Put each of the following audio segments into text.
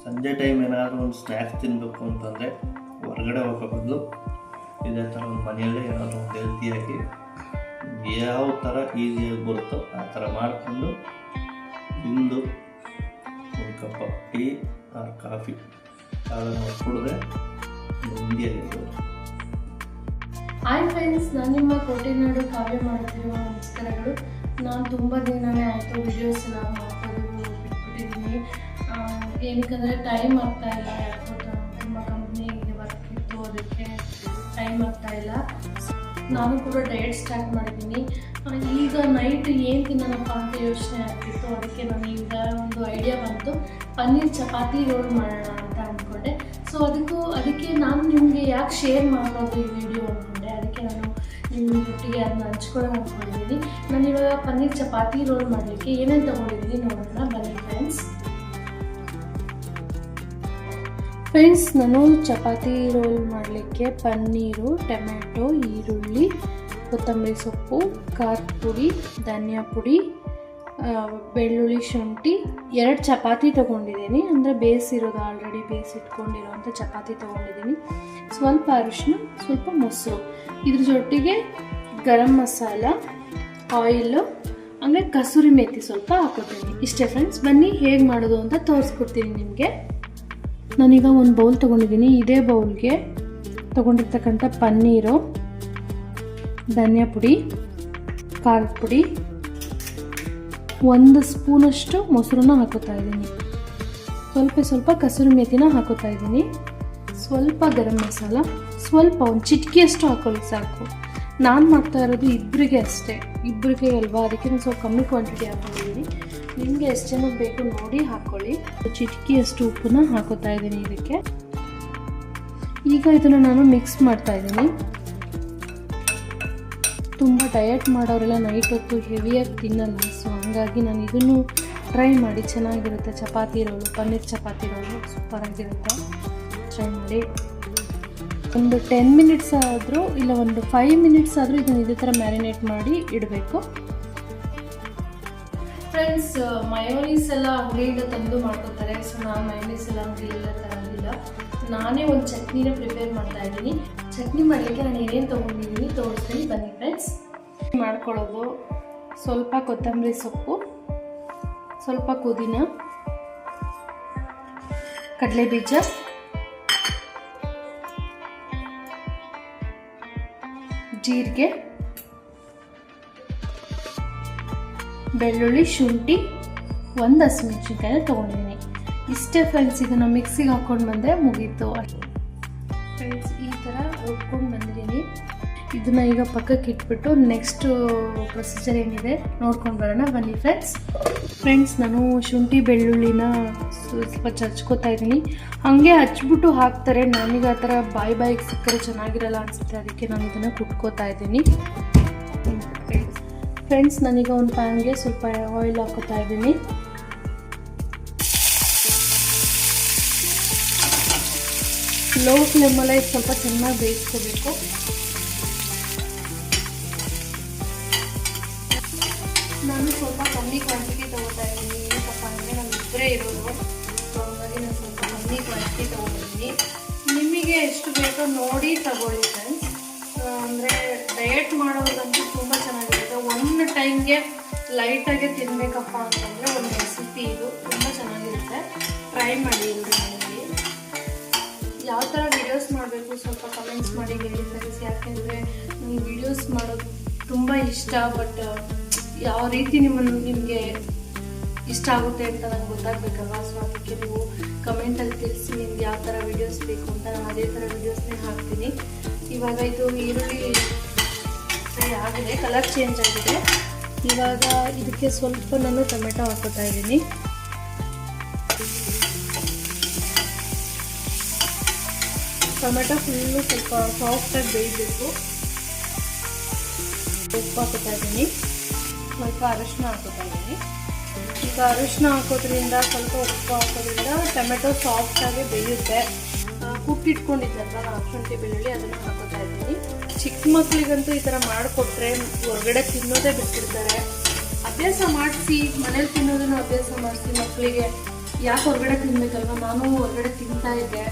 ಸಂಜೆ ಟೈಮ್ ಏನಾದರೂ ಒಂದು ಸ್ನ್ಯಾಕ್ಸ್ ತಿನ್ನಬೇಕು ಅಂತಂದರೆ ಹೊರಗಡೆ ಹೋಗೋ ಬದಲು ಇದೇ ಥರ ಒಂದು ಮನೆಯಲ್ಲೇ ಏನಾದರೂ ಒಂದು ಹೆಲ್ತಿಯಾಗಿ ಯಾವ ಥರ ಈಸಿಯಾಗಿ ಬರುತ್ತೋ ಆ ಥರ ಮಾಡಿಕೊಂಡು ತಿಂದು ಒಂದು ಕಪ್ ಟೀ ಆರ್ ಕಾಫಿ ಅದನ್ನು ಕುಡಿದ್ರೆ ನೆಮ್ಮದಿಯಾಗಿರ್ಬೋದು. ಹಾಯ್ ಫ್ರೆಂಡ್ಸ್, ನಾನು ನಿಮ್ಮ ಕೋಟೆನಾಡು ಕಾವ್ಯ ಮಾಡುತ್ತಿರುವ ನಮಸ್ಕಾರಗಳು. ನಾನು ತುಂಬ ದಿನವೇ ಆಯಿತು ವಿಡಿಯೋಸ್ ಎಲ್ಲ ಮಾಡೋದು ಬಿಟ್ಬಿಟ್ಟಿದ್ದೀನಿ. ಏನಕ್ಕಂದರೆ ಟೈಮ್ ಆಗ್ತಾಯಿಲ್ಲ, ಯಾಕೋ ತುಂಬ ಕಂಪ್ನಿಗೆ ವರ್ಕ್ ಇತ್ತು, ಅದಕ್ಕೆ ಟೈಮ್ ಆಗ್ತಾಯಿಲ್ಲ. ನಾನು ಕೂಡ ಡಯಟ್ ಸ್ಟಾರ್ಟ್ ಮಾಡಿದ್ದೀನಿ. ಈಗ ನೈಟ್ ಏನು ತಿನ್ನೋಣಪ್ಪ ಅಂತ ಯೋಚನೆ ಆಗ್ತಿತ್ತು. ಅದಕ್ಕೆ ನಾನು ಈಗ ಒಂದು ಐಡಿಯಾ ಬಂತು, ಪನ್ನೀರ್ ಚಪಾತಿ ರೋಲ್ ಮಾಡೋಣ ಅಂತ ಅಂದ್ಕೊಂಡೆ. ಸೊ ಅದಕ್ಕೆ ನಾನು ನಿಮಗೆ ಯಾಕೆ ಶೇರ್ ಮಾಡೋದು ಈ ವಿಡಿಯೋ ಅಂದ್ಕೊಂಡೆ. ಅದಕ್ಕೆ ನಾನು ನಿಮ್ಮೊಟ್ಟಿಗೆ ಅದನ್ನ ಹಂಚ್ಕೊಳ್ಳೋಣ ಅಂದ್ಕೊಂಡಿದ್ದೀನಿ. ನಾನು ಇವಾಗ ಪನ್ನೀರ್ ಚಪಾತಿ ರೋಲ್ ಮಾಡಲಿಕ್ಕೆ ಏನೇನು ತೊಗೊಂಡಿದ್ದೀನಿ ನೋಡೋಣ ಬನ್ನಿ ಫ್ರೆಂಡ್ಸ್. ನಾನು ಚಪಾತಿ ರೋಲ್ ಮಾಡಲಿಕ್ಕೆ ಪನ್ನೀರು, ಟೊಮೆಟೊ, ಈರುಳ್ಳಿ, ಕೊತ್ತಂಬರಿ ಸೊಪ್ಪು, ಖಾರದ ಪುಡಿ, ಧನಿಯಾ ಪುಡಿ, ಬೆಳ್ಳುಳ್ಳಿ, ಶುಂಠಿ, 2 ಚಪಾತಿ ತೊಗೊಂಡಿದ್ದೀನಿ. ಅಂದರೆ ಬೇಯಿಸಿರೋದು, ಆಲ್ರೆಡಿ ಬೇಯಿಸಿಟ್ಕೊಂಡಿರೋಂಥ ಚಪಾತಿ ತೊಗೊಂಡಿದ್ದೀನಿ. ಸ್ವಲ್ಪ ಅರಿಶಿನ, ಸ್ವಲ್ಪ ಮೊಸರು, ಇದ್ರ ಜೊತೆಗೆ ಗರಂ ಮಸಾಲ, ಆಯಿಲು, ಅಂದರೆ ಕಸೂರಿ ಮೇಥಿ ಸ್ವಲ್ಪ ಹಾಕೋತೀನಿ. ಇಷ್ಟೇ ಫ್ರೆಂಡ್ಸ್. ಬನ್ನಿ ಹೇಗೆ ಮಾಡೋದು ಅಂತ ತೋರಿಸ್ಕೊಡ್ತೀನಿ ನಿಮಗೆ. ನಾನೀಗ ಒಂದು ಬೌಲ್ ತೊಗೊಂಡಿದ್ದೀನಿ. ಇದೇ ಬೌಲ್ಗೆ ತೊಗೊಂಡಿರ್ತಕ್ಕಂಥ ಪನ್ನೀರು, ಧನಿಯಾ ಪುಡಿ, ಖಾರದ ಪುಡಿ, 1 ಸ್ಪೂನಷ್ಟು ಮೊಸರನ್ನ ಹಾಕೋತಾ ಇದ್ದೀನಿ. ಸ್ವಲ್ಪ ಕಸೂರಿ ಮೇಥಿನ ಹಾಕೋತಾ ಇದ್ದೀನಿ. ಸ್ವಲ್ಪ ಗರಂ ಮಸಾಲ, ಸ್ವಲ್ಪ ಒಂದು ಚಿಟಿಕೆಯಷ್ಟು ಹಾಕೊಳ್ಳಿ ಸಾಕು. ನಾನು ಮಾಡ್ತಾ ಇರೋದು ಇಬ್ಬರಿಗೆ ಅಷ್ಟೇ, ಇಬ್ಬರಿಗೆ ಅಲ್ವಾ, ಅದಕ್ಕೆ ನಾನು ಸ್ವಲ್ಪ ಕಮ್ಮಿ ಕ್ವಾಂಟಿಟಿ ಹಾಕೊಂಡಿದ್ದೀನಿ. ನಿಮಗೆ ಎಷ್ಟು ಜನಕ್ಕೆ ಬೇಕು ನೋಡಿ ಹಾಕ್ಕೊಳ್ಳಿ. ಚಿಟಿಕೆಯಷ್ಟು ಉಪ್ಪನ್ನ ಹಾಕೋತಾ ಇದ್ದೀನಿ ಇದಕ್ಕೆ. ಈಗ ಇದನ್ನು ನಾನು ಮಿಕ್ಸ್ ಮಾಡ್ತಾ ಇದ್ದೀನಿ. ತುಂಬ ಡಯಟ್ ಮಾಡೋರೆಲ್ಲ ನೈಟ್ ಹೊತ್ತು ಹೆವಿಯಾಗಿ ತಿನ್ನಲ್ಲ, ಸೊ ಹಂಗಾಗಿ ನಾನು ಇದನ್ನು ಟ್ರೈ ಮಾಡಿ. ಚೆನ್ನಾಗಿರುತ್ತೆ ಚಪಾತಿ ರೋಲು, ಪನ್ನೀರ್ ಚಪಾತಿ ರೋಲು ಸೂಪರಾಗಿರುತ್ತೆ. ಟ್ರೈ ಮಾಡಿ. ಒಂದು 10 ಮಿನಿಟ್ಸ್ ಆದರೂ ಇಲ್ಲ ಒಂದು 5 ಮಿನಿಟ್ಸ್ ಆದರೂ ಇದನ್ನು ಇದೇ ಥರ ಮ್ಯಾರಿನೇಟ್ ಮಾಡಿ ಇಡಬೇಕು. ಫ್ರೆಂಡ್ಸ್, ಮಯೋನೀಸ್ ಎಲ್ಲ ಅಂಗಡಿಯಿಂದ ತಂದು ಮಾಡ್ಕೊತಾರೆ. ಸೊ ನಾನು ಮಯೋನೀಸ್ ಎಲ್ಲ ಅಂಗಡಿಯೆಲ್ಲ ತರೋದಿಲ್ಲ. ನಾನೇ ಒಂದು ಚಟ್ನಿನ ಪ್ರಿಪೇರ್ ಮಾಡ್ತಾ ಇದ್ದೀನಿ. ಚಟ್ನಿ ಮಾಡಲಿಕ್ಕೆ ನಾನು ಏನೇನು ತೊಗೊಂಡಿದ್ದೀನಿ ತೋರಿಸ್ತೀನಿ ಬನ್ನಿ ಫ್ರೆಂಡ್ಸ್. ಮಾಡ್ಕೊಳ್ಳೋದು ಸ್ವಲ್ಪ ಕೊತ್ತಂಬರಿ ಸೊಪ್ಪು, ಸ್ವಲ್ಪ ಪುದೀನ, ಕಡಲೆ ಬೀಜ, ಜೀರಿಗೆ, ಬೆಳ್ಳುಳ್ಳಿ, ಶುಂಠಿ, 1 ಹಸಿಮೆಣಸಿನ್ಕಾಯಿ ತೊಗೊಂಡಿದ್ದೀನಿ. ಇಷ್ಟೇ ಫ್ರೆಂಡ್ಸ್. ಇದನ್ನು ಮಿಕ್ಸಿಗೆ ಹಾಕ್ಕೊಂಡು ಬಂದರೆ ಮುಗೀತು. ಫ್ರೆಂಡ್ಸ್, ಈ ಥರ ರುಬ್ಕೊಂಡು ಬಂದಿದ್ದೀನಿ. ಇದನ್ನು ಈಗ ಪಕ್ಕಕ್ಕೆ ಇಟ್ಬಿಟ್ಟು ನೆಕ್ಸ್ಟ್ ಪ್ರೊಸೀಜರ್ ಏನಿದೆ ನೋಡ್ಕೊಂಡು ಬರೋಣ ಬನ್ನಿ ಫ್ರೆಂಡ್ಸ್. ನಾನು ಶುಂಠಿ ಬೆಳ್ಳುಳ್ಳಿನ ಸ್ವಲ್ಪ ಚಚ್ಕೋತಾ ಇದ್ದೀನಿ. ಹಾಗೆ ಹಚ್ಬಿಟ್ಟು ಹಾಕ್ತಾರೆ. ನನಗೆ ಆ ಥರ ಬಾಯಿಗೆ ಸಿಕ್ಕರೆ ಚೆನ್ನಾಗಿರಲ್ಲ ಅನಿಸುತ್ತೆ, ಅದಕ್ಕೆ ನಾನು ಇದನ್ನು ಕುಟ್ಕೋತಾ ಇದ್ದೀನಿ. ಫ್ರೆಂಡ್ಸ್, ನಾನೀಗ ಒಂದು ಪ್ಯಾನ್ಗೆ ಸ್ವಲ್ಪ ಆಯಿಲ್ ಹಾಕೋತಾ ಇದ್ದೀನಿ. ಲೋ ಫ್ಲೇಮಲ್ಲೇ ಸ್ವಲ್ಪ ಚೆನ್ನಾಗಿ ಬೇಯಿಸ್ಕೋಬೇಕು. ನಾನು ಸ್ವಲ್ಪ ಕಮ್ಮಿ ಕ್ವಾಂಟಿಟಿ ತೊಗೋತಾ ಇದ್ದೀನಿ. ಏನಪ್ಪ ಅಂದರೆ ನಾನು ಇಬ್ಬರೇ ಇರೋದು, ಹಾಗಾಗಿ ನಾನು ಸ್ವಲ್ಪ ಕಮ್ಮಿ ಕ್ವಾಂಟಿಟಿ ತೊಗೊಂಡಿದ್ದೀನಿ. ನಿಮಗೆ ಎಷ್ಟು ಬೇಕೋ ನೋಡಿ ತಗೊಳ್ಳಿ ಫ್ರೆಂಡ್ಸ್. ಅಂದರೆ ಡಯಟ್ ಮಾಡೋದಂತೂ ತುಂಬ ಚೆನ್ನಾಗಿರುತ್ತೆ. ಒಂದು ಟೈಮ್ಗೆ ಲೈಟಾಗೆ ತಿನ್ನಬೇಕಪ್ಪ ಅಂತಂದರೆ ಒಂದು ರೆಸಿಪಿ ಇದು ತುಂಬ ಚೆನ್ನಾಗಿರುತ್ತೆ. ಟ್ರೈ ಮಾಡಿ ಎಲ್ಲರೂ ಮನೆಯಲ್ಲಿ. ಯಾವ ಥರ ವೀಡಿಯೋಸ್ ಮಾಡಬೇಕು ಸ್ವಲ್ಪ ಕಮೆಂಟ್ಸ್ ಮಾಡಿ ಹೇಳಿ ಫ್ರೆಂಡ್ಸ್. ಯಾಕೆಂದರೆ ನನಗೆ ವೀಡಿಯೋಸ್ ಮಾಡೋದು ತುಂಬ ಇಷ್ಟ. ಬಟ್ ಯಾವ ರೀತಿ ನಿಮಗೆ ಇಷ್ಟ ಆಗುತ್ತೆ ಅಂತ ನಂಗೆ ಗೊತ್ತಾಗಬೇಕಲ್ವ. ಸೊ ಅದಕ್ಕೆ ನೀವು ಕಮೆಂಟಲ್ಲಿ ತಿಳಿಸಿ ನಿಮ್ಗೆ ಯಾವ ಥರ ವೀಡಿಯೋಸ್ ಬೇಕು ಅಂತ. ನಾನು ಅದೇ ಥರ ವೀಡಿಯೋಸ್ನೇ ಹಾಕ್ತೀನಿ. ಇವಾಗ ಇದು ಈರುಳ್ಳಿ ಫ್ರೈ ಆಗಿದೆ, ಕಲರ್ ಚೇಂಜ್ ಆಗಿದೆ. ಇವಾಗ ಇದಕ್ಕೆ ಸ್ವಲ್ಪ ನಾನು ಟೊಮೆಟೊ ಹಾಕೋತಾ ಇದ್ದೀನಿ. ಟೊಮೆಟೊ ಫುಲ್ಲು ಸ್ವಲ್ಪ ಸಾಫ್ಟಾಗಿ ಬೇಯಬೇಕು. ಉಪ್ಪು ಹಾಕೋತಾ ಇದ್ದೀನಿ, ಸ್ವಲ್ಪ ಅರಿಶಿನ ಹಾಕೋತಾ ಇದ್ದೀನಿ. ಈಗ ಅರಿಶಿನ ಹಾಕೋದ್ರಿಂದ, ಸ್ವಲ್ಪ ಉಪ್ಪು ಹಾಕೋದ್ರಿಂದ ಟೊಮೆಟೊ ಸಾಫ್ಟಾಗಿ ಬೇಯುತ್ತೆ. ಕುಟ್ಟಿಟ್ಕೊಂಡಿದ್ದಲ್ಲ ನಾವು ಶುಂಠಿ ಬೆಳ್ಳುಳ್ಳಿ, ಅದನ್ನು ಹಾಕೋತಾ ಇದ್ದೀನಿ. ಚಿಕ್ಕ ಮಕ್ಕಳಿಗಂತೂ ಈ ಥರ ಮಾಡಿಕೊಟ್ರೆ ಹೊರಗಡೆ ತಿನ್ನೋದೇ ಬಿಟ್ಟಿರ್ತಾರೆ. ಅಭ್ಯಾಸ ಮಾಡಿಸಿ, ಮನೇಲಿ ತಿನ್ನೋದನ್ನು ಅಭ್ಯಾಸ ಮಾಡಿಸಿ ಮಕ್ಕಳಿಗೆ. ಯಾಕೆ ಹೊರಗಡೆ ತಿನ್ಬೇಕಲ್ವ, ನಾನು ಹೊರಗಡೆ ತಿಂತಾ ಇದ್ದೆ.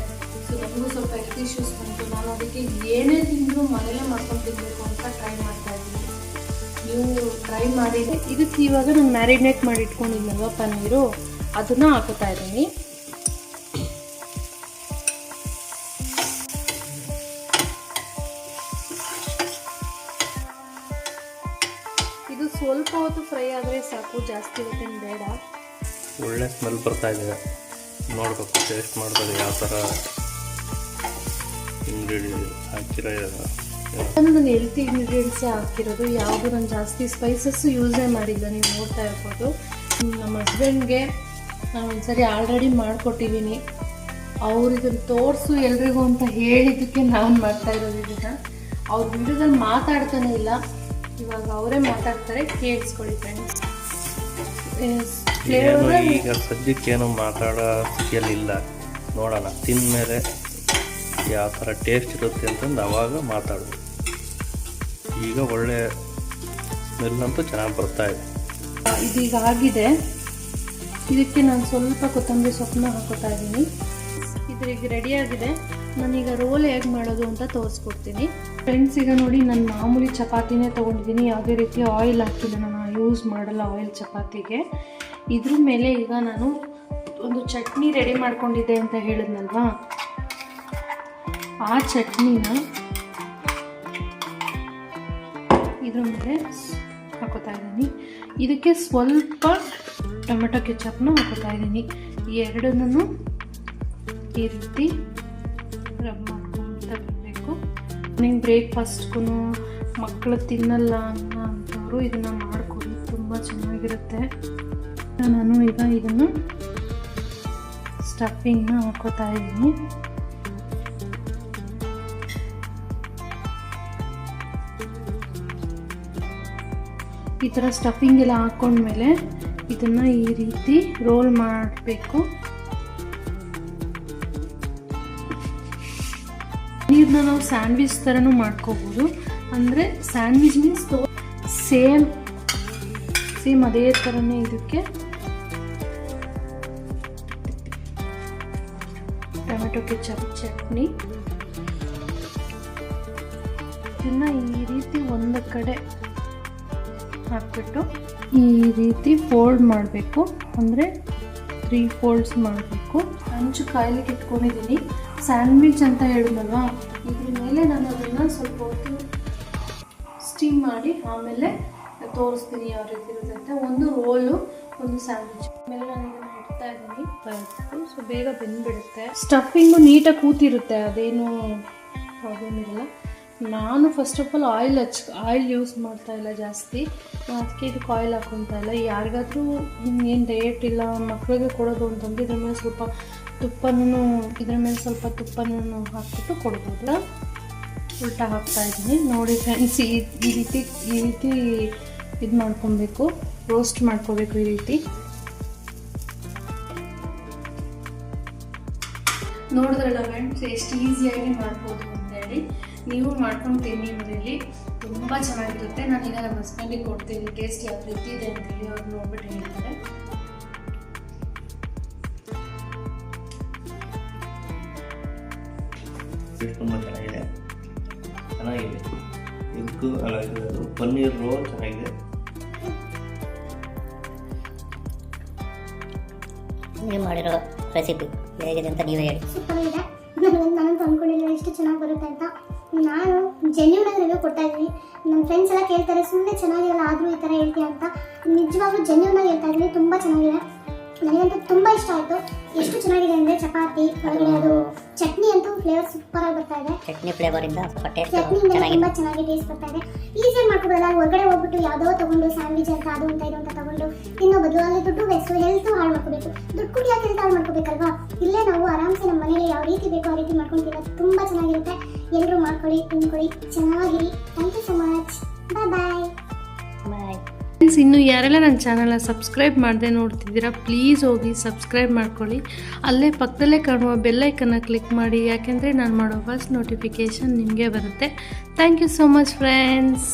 ಸೊ ನನಗೂ ಸ್ವಲ್ಪ ಹೆಲ್ತ್ ಇಶ್ಯೂಸ್ ಬಂತು. ನಾನು ಅದಕ್ಕೆ ಏನೇ ತಿಂದರೂ ಮನೇಲೇ ಮಾಡ್ಕೊಂಡು ತಿನ್ನಬೇಕು ಅಂತ ಟ್ರೈ ಮಾಡ್ತಾ ಇದ್ದೀನಿ. ನೀವು ಟ್ರೈ ಮಾಡಿ. ಇದಕ್ಕೆ ಇವಾಗ ನಾನು ಮ್ಯಾರಿನೇಟ್ ಮಾಡಿ ಇಟ್ಕೊಂಡಿದ್ನಲ್ವ ಪನ್ನೀರು, ಅದನ್ನು ಹಾಕೋತಾ ಇದ್ದೀನಿ. ಇದು ಸ್ವಲ್ಪ ಹೊತ್ತು ಫ್ರೈ ಆದರೆ ಸಾಕು, ಜಾಸ್ತಿ ಹೊತ್ತೇನು ಬೇಡ. ಒಳ್ಳೆ ಸ್ಮೆಲ್ ಬರ್ತಾ ಇದೆ, ನೋಡ್ಬೇಕು ಟೇಸ್ಟ್ ಮಾಡ್ಬೋದು ಯಾವ ಥರ ಇಂಗ್ರೀಡಿಯೆಂಟ್ ಹಾಕಿರೋ. ನಾನು ಹೆಲ್ತಿ ಇಂಗ್ರೀಡಿಯೆಂಟ್ಸೇ ಹಾಕಿರೋದು, ಯಾವುದು ನಾನು ಜಾಸ್ತಿ ಸ್ಪೈಸಸ್ಸು ಯೂಸೇ ಮಾಡಿಲ್ಲ. ನೀವು ನೋಡ್ತಾ ಇರ್ಬೋದು. ನಮ್ಮ ಹಸ್ಬೆಂಡ್ಗೆ ನಾನು ಒಂದ್ಸರಿ ಆಲ್ರೆಡಿ ಮಾಡಿಕೊಟ್ಟಿದ್ದೀನಿ. ಅವ್ರು ಇದನ್ನು ತೋರಿಸು ಎಲ್ರಿಗೂ ಅಂತ ಹೇಳಿದ್ದಕ್ಕೆ ನಾನು ಮಾಡ್ತಾ ಇರೋದು ಇದನ್ನು. ಅವ್ರ ವಿಡಿಯೋದಲ್ಲಿ ಮಾತಾಡ್ತಾನೆ ಇಲ್ಲ, ಇವಾಗ ಅವರೇ ಮಾತಾಡ್ತಾರೆ, ಕೇಳಿಸ್ಕೊಳ್ಳಿ ಫ್ರೆಂಡ್ಸ್. ಈಗ ಸದ್ಯಕ್ಕೇನು ಮಾತಾಡೋ ಸ್ಥಿತಿಯಲ್ಲಿಲ್ಲ, ನೋಡೋಣ ತಿಂದಮೇಲೆ ಯಾವ ಥರ ಟೇಸ್ಟ್ ಇರುತ್ತೆ ಅಂತಂದು ಅವಾಗ ಮಾತಾಡೋದು. ಈಗ ಒಳ್ಳೆ ಸ್ಮೆಲ್ ಅಂತೂ ಚೆನ್ನಾಗಿ ಬರ್ತಾ ಇದೆ. ಇದೀಗ ಆಗಿದೆ. ಇದಕ್ಕೆ ನಾನು ಸ್ವಲ್ಪ ಕೊತ್ತಂಬರಿ ಸೊಪ್ಪನ್ನ ಹಾಕೋತಾ ಇದ್ದೀನಿ. ಇದ್ರಿಗೆ ರೆಡಿಯಾಗಿದೆ. ನಾನೀಗ ರೋಲ್ ಹೇಗೆ ಮಾಡೋದು ಅಂತ ತೋರಿಸ್ಕೊಡ್ತೀನಿ ಫ್ರೆಂಡ್ಸ್. ಈಗ ನೋಡಿ, ನಾನು ಮಾಮೂಲಿ ಚಪಾತಿನೇ ತೊಗೊಂಡಿದ್ದೀನಿ, ಯಾವುದೇ ರೀತಿ ಆಯಿಲ್ ಹಾಕಿಲ್ಲ. ನಾನು ಯೂಸ್ ಮಾಡಲ್ಲ ಆಯಿಲ್ ಚಪಾತಿಗೆ. ಇದ್ರ ಮೇಲೆ ಈಗ ನಾನು ಒಂದು ಚಟ್ನಿ ರೆಡಿ ಮಾಡ್ಕೊಂಡಿದ್ದೆ ಅಂತ ಹೇಳಿದ್ನಲ್ವಾ, ಆ ಚಟ್ನಿನ ಇದ್ರ ಮೇಲೆ ಹಾಕೋತಾ ಇದ್ದೀನಿ. ಇದಕ್ಕೆ ಸ್ವಲ್ಪ ಟೊಮೆಟೊ ಕೆಚಪ್ನ ಹಾಕೋತಾ ಇದ್ದೀನಿ. ಈ ಎರಡನ್ನೂ ಈ ರೀತಿ ರಬ್ ಮಾಡ್ಕೊತಾ ಬರಬೇಕು. ನೀವು ಬ್ರೇಕ್ಫಾಸ್ಟ್ಗೂ ಮಕ್ಕಳು ತಿನ್ನಲ್ಲ ಅಂತವರು ಇದನ್ನು ಮಾಡಿಕೊಡಿ, ತುಂಬ ಚೆನ್ನಾಗಿರುತ್ತೆ. ನಾನು ಈಗ ಇದನ್ನು ಸ್ಟಫಿಂಗ್ನ ಹಾಕೋತಾ ಇದ್ದೀನಿ. ಈ ಥರ ಸ್ಟಫಿಂಗ್ ಎಲ್ಲ ಹಾಕ್ಕೊಂಡ್ಮೇಲೆ ಇದನ್ನು ಈ ರೀತಿ ರೋಲ್ ಮಾಡಬೇಕು. ನೀರನ್ನ ನಾವು ಸ್ಯಾಂಡ್ವಿಚ್ ಥರನೂ ಮಾಡ್ಕೋಬೋದು. ಅಂದರೆ ಸ್ಯಾಂಡ್ವಿಚ್ ಮೀನ್ಸ್ ಸೇಮ್ ಅದೇ ಥರನೇ ಇದಕ್ಕೆ ಟೊಮೆಟೊ ಕೆಚಪ್ ಚಟ್ನಿ ಇದನ್ನು ಈ ರೀತಿ ಒಂದು ಕಡೆ ಹಾಕ್ಬಿಟ್ಟು ಈ ರೀತಿ ಫೋಲ್ಡ್ ಮಾಡಬೇಕು. ಅಂದರೆ 3 ಫೋಲ್ಡ್ಸ್ ಮಾಡಬೇಕು. ಹಂಚು ಕಾಯ್ಲಿಕ್ಕೆ ಇಟ್ಕೊಂಡಿದ್ದೀನಿ. ಸ್ಯಾಂಡ್ವಿಚ್ ಅಂತ ಹೇಳಿದ್ನಲ್ವಾ, ಇದ್ರ ಮೇಲೆ ನಾನು ಅದನ್ನು ಸ್ವಲ್ಪ ಹೊತ್ತು ಸ್ಟೀಮ್ ಮಾಡಿ ಆಮೇಲೆ ತೋರಿಸ್ತೀನಿ ಯಾವ ರೀತಿ ಇರುತ್ತೆ ಅಂತ. ಒಂದು ರೋಲು, ಒಂದು ಸ್ಯಾಂಡ್ವಿಚ್ ಮೇಲೆ ನಾನು ಇದನ್ನು ಇಡ್ತಾ ಇದ್ದೀನಿ. ಸೊ ಬೇಗ ಬೆಂದ್ಬಿಡುತ್ತೆ. ಸ್ಟಫಿಂಗು ನೀಟಾಗಿ ಕೂತಿರುತ್ತೆ, ಅದೇನು ಪ್ರಾಬ್ಲಮ್ ಇರಲ್ಲ. ನಾನು first of all oil use ಮಾಡ್ತಾ ಇಲ್ಲ ಜಾಸ್ತಿ, ಅದಕ್ಕೆ ಇದಕ್ಕೆ ಆಯಿಲ್ ಹಾಕೊತಾ ಇಲ್ಲ. ಯಾರಿಗಾದ್ರೂ ಏನು ಡಯಟ್ ಇಲ್ಲ ಮಕ್ಕಳಿಗೆ ಕೊಡೋದು ಅಂತಂದರೆ ಇದ್ರ ಮೇಲೆ ಸ್ವಲ್ಪ ತುಪ್ಪನೂ ಹಾಕ್ಬಿಟ್ಟು ಕೊಡ್ಬೋದು. ಉಲ್ಟಾ ಹಾಕ್ತಾ ಇದ್ದೀನಿ ನೋಡಿ ಫ್ರೆಂಡ್ಸ್. ಈ ರೀತಿ ಇದು ಮಾಡ್ಕೊಬೇಕು, ರೋಸ್ಟ್ ಮಾಡ್ಕೋಬೇಕು ಈ ರೀತಿ. ನೋಡಿದ್ರಲ್ಲ ಫ್ರೆಂಡ್ಸ್, ಎಷ್ಟು ಈಸಿಯಾಗಿ ಮಾಡ್ಬೋದು ಅಂತೇಳಿ. ನೀವು ಮಾಡ್ಕೊಂಡು ತಿನ್ನಿ ಮನೆಯಲ್ಲಿ, ತುಂಬ ಚೆನ್ನಾಗಿರುತ್ತೆ. ನಾನೀಗ ನಮ್ಮ ಹಸ್ಬೆಂಡಿಗೆ ಕೊಡ್ತೀನಿ ಟೇಸ್ಟ್ ಯಾವ ರೀತಿ ಇದೆ ಅಂತೇಳಿ. ಅವ್ರು ನೋಡ್ಬಿಟ್ಟು ಹೇಳ್ತಾರೆ. ತುಂಬ ಚೆನ್ನಾಗಿದೆ. ಇದಕ್ಕೂ అలాగే ಪನ್ನೀರ್ ರೋಲ್ ಚೆನ್ನಾಗಿದೆ. ನೀವು ಮಾಡಿರೋ ರೆಸಿಪಿ ಹೇಗಿದೆ ಅಂತ ನೀವೇ ಹೇಳಿ. ಸೂಪರ್ ಇದೆ. ನಾನಂತೂ ಅಂದ್ಕೊಂಡಿಲ್ಲ ಎಷ್ಟು ಚೆನ್ನಾಗಿ ಬರುತ್ತೆ ಅಂತ. ನಾನು ಜೆನ್ಯೂನ್ ಆಗಿ ರಿವ್ಯೂ ಕೊಡ್ತಾ ಇದ್ದೀನಿ. ನನ್ನ ಫ್ರೆಂಡ್ಸ್ ಎಲ್ಲ ಕೇಳ್ತಾರೆ ಸುಮ್ಮನೆ ಚೆನ್ನಾಗಿರಲ್ಲ ಆದರೂ ಈ ಥರ ಹೇಳ್ತೀಯ ಅಂತ. ನಿಜವಾಗ್ಲೂ ಜೆನ್ಯೂನ್ ಆಗಿ ಹೇಳ್ತಾ ಇದ್ದೀನಿ, ತುಂಬ ಚೆನ್ನಾಗಿದೆ. ನನಗಂತೂ ತುಂಬ ಇಷ್ಟ ಆಯಿತು. ಎಷ್ಟು ಚೆನ್ನಾಗಿದೆ ಅಂದರೆ ಚಪಾತಿ ಒಳಗಡೆ ಅದು ಚಟ್ನಿ ಅಂತೂ ಫ್ಲೇವರ್ ಸೂಪರ್ ಆಗಿ ಬರ್ತಾ ಇದೆ. ಚಟ್ನಿ ಫ್ಲೇವರಿಂದ ಸ್ವಲ್ಪ ಟೇಸ್ಟ್ ಚಟ್ನಿಯಿಂದ ಚೆನ್ನಾಗಿದೆ, ತುಂಬ ಚೆನ್ನಾಗಿ ಟೇಸ್ಟ್ ಬರ್ತಾ ಇದೆ. ಈಸಿಯಾಗಿ ಮಾಡ್ಕೊಬೋದಲ್ಲ. ಹೊರಗಡೆ ಹೋಗ್ಬಿಟ್ಟು ಯಾವುದೋ ತೊಗೊಂಡು ಸ್ಯಾಂಡ್ವಿಚ್ ಅಂತ ಅದು ಅಂತ ಇದು ಅಂತ ತೊಗೊಂಡು ತಿನ್ನೋ ಬದಲು ಅಲ್ಲಿ ದುಡ್ಡು ವೇಸ್ಟು, ಹೆಲ್ತು ಹಾಳು ಮಾಡ್ಕೋಬೇಕು. ದುಡ್ಡು ಕೊಟ್ಟು ಯಾಕೆ ಹೆಲ್ತ್ ಹಾಳು ಮಾಡ್ಕೋಬೇಕಲ್ವಾ? ಇಲ್ಲೇ ನಾವು ಆರಾಮ್ಸೆ ನಮ್ಮ ಮನೇಲಿ ಯಾವ ರೀತಿ ಬೇಕೋ ಆ ರೀತಿ ಮಾಡ್ಕೊಂಡು ತಿನ್ನೋದು ತುಂಬ ಚೆನ್ನಾಗಿರುತ್ತೆ. ಎಲ್ಲರೂ ಮಾಡ್ಕೊಳ್ಳಿ, ತಿನ್ಕೊಳ್ಳಿ, ಚೆನ್ನಾಗಿರಿ. Thank you so much. Bye bye. Bye. Friends, ಇನ್ನು ಯಾರೆಲ್ಲ ನನ್ನ ಚಾನಲ್ನ ಸಬ್ಸ್ಕ್ರೈಬ್ ಮಾಡದೆ ನೋಡ್ತಿದ್ದೀರಾ, ಪ್ಲೀಸ್ ಹೋಗಿ ಸಬ್ಸ್ಕ್ರೈಬ್ ಮಾಡ್ಕೊಳ್ಳಿ. ಅಲ್ಲೇ ಪಕ್ಕದಲ್ಲೇ ಕಾಣುವ ಬೆಲ್ಲೈಕನ್ನ ಕ್ಲಿಕ್ ಮಾಡಿ, ಯಾಕೆಂದರೆ ನಾನು ಮಾಡೋ ಫಸ್ಟ್ ನೋಟಿಫಿಕೇಷನ್ ನಿಮಗೆ ಬರುತ್ತೆ. Thank you so much friends.